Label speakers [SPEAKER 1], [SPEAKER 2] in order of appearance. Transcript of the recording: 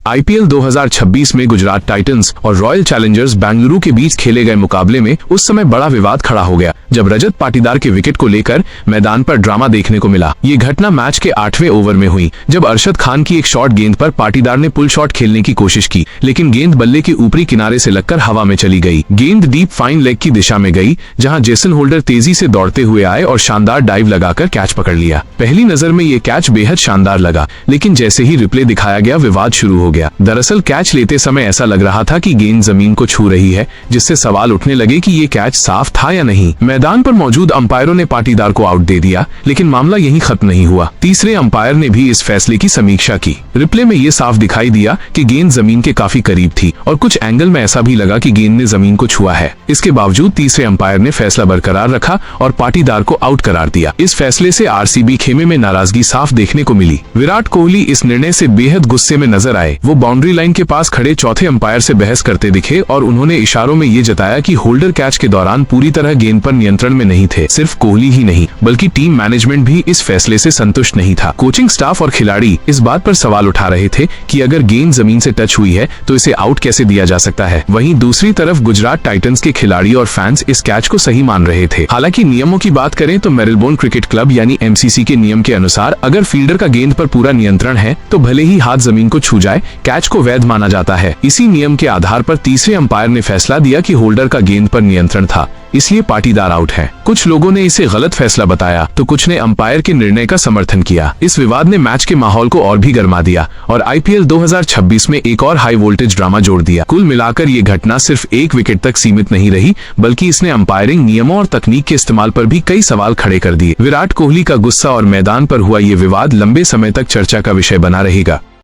[SPEAKER 1] IPL 2026 में Gujarat Titans और royal Challengers Bengaluru के बीच खेले गए मुकाबले में उस समय बड़ा विवाद खड़ा हो गया जब रजत पाटीदार के विकेट को लेकर मैदान पर ड्रामा देखने को मिला। ये घटना मैच के 8वें ओवर में हुई जब अरशद खान की एक शॉर्ट गेंद पर पाटीदार ने पुल शॉट खेलने की कोशिश की, लेकिन गेंद बल्ले के ऊपरी किनारे से लगकर हवा में चली गई। गेंद डीप फाइन लेग की दिशा में गई जहां जेसन होल्डर तेजी से दौड़ते हुए आए और शानदार डाइव लगाकर कैच पकड़ लिया। पहली नजर में ये कैच बेहद शानदार लगा, लेकिन जैसे ही रिप्ले दिखाया गया विवाद शुरू हो गया। दरअसल कैच लेते समय ऐसा लग रहा था कि गेंद जमीन को छू रही है, जिससे सवाल उठने लगे कि ये कैच साफ था या नहीं। मैदान पर मौजूद अंपायरों ने पाटीदार को आउट दे दिया, लेकिन मामला यहीं खत्म नहीं हुआ। तीसरे अंपायर ने भी इस फैसले की समीक्षा की। रिप्ले में ये साफ दिखाई दिया कि गेंद जमीन के काफी करीब थी और कुछ एंगल में ऐसा भी लगा कि गेंद ने जमीन को छुआ है। इसके बावजूद तीसरे अंपायर ने फैसला बरकरार रखा और पाटीदार को आउट करार दिया। इस फैसले से आरसीबी खेमे में नाराजगी साफ देखने को मिली। विराट कोहली इस निर्णय से बेहद गुस्से में नजर आए। वो बाउंड्री लाइन के पास खड़े चौथे अंपायर से बहस करते दिखे और उन्होंने इशारों में ये जताया कि होल्डर कैच के दौरान पूरी तरह गेंद पर नियंत्रण में नहीं थे। सिर्फ कोहली ही नहीं बल्कि टीम मैनेजमेंट भी इस फैसले से संतुष्ट नहीं था। कोचिंग स्टाफ और खिलाड़ी इस बात पर सवाल उठा रहे थे कि अगर गेंद जमीन से टच हुई है तो इसे आउट कैसे दिया जा सकता है। वहीं दूसरी तरफ गुजरात टाइटंस के खिलाड़ी और फैंस इस कैच को सही मान रहे थे। हालांकि नियमों की बात करें तो मेलबोर्न क्रिकेट क्लब यानी एमसीसी के नियम के अनुसार अगर फील्डर का गेंद पर पूरा नियंत्रण है तो भले ही हाथ जमीन को छू जाए, कैच को वैध माना जाता है। इसी नियम के आधार पर तीसरे अंपायर ने फैसला दिया कि होल्डर का गेंद पर नियंत्रण था, इसलिए पाटीदार आउट है। कुछ लोगों ने इसे गलत फैसला बताया तो कुछ ने अंपायर के निर्णय का समर्थन किया। इस विवाद ने मैच के माहौल को और भी गर्मा दिया और आईपीएल 2026 में एक और हाई वोल्टेज ड्रामा जोड़ दिया। कुल मिलाकर ये घटना सिर्फ एक विकेट तक सीमित नहीं रही, बल्कि इसने अंपायरिंग नियमों और तकनीक के इस्तेमाल पर भी कई सवाल खड़े कर दिए। विराट कोहली का गुस्सा और मैदान पर हुआ ये विवाद लंबे समय तक चर्चा का विषय बना रहेगा।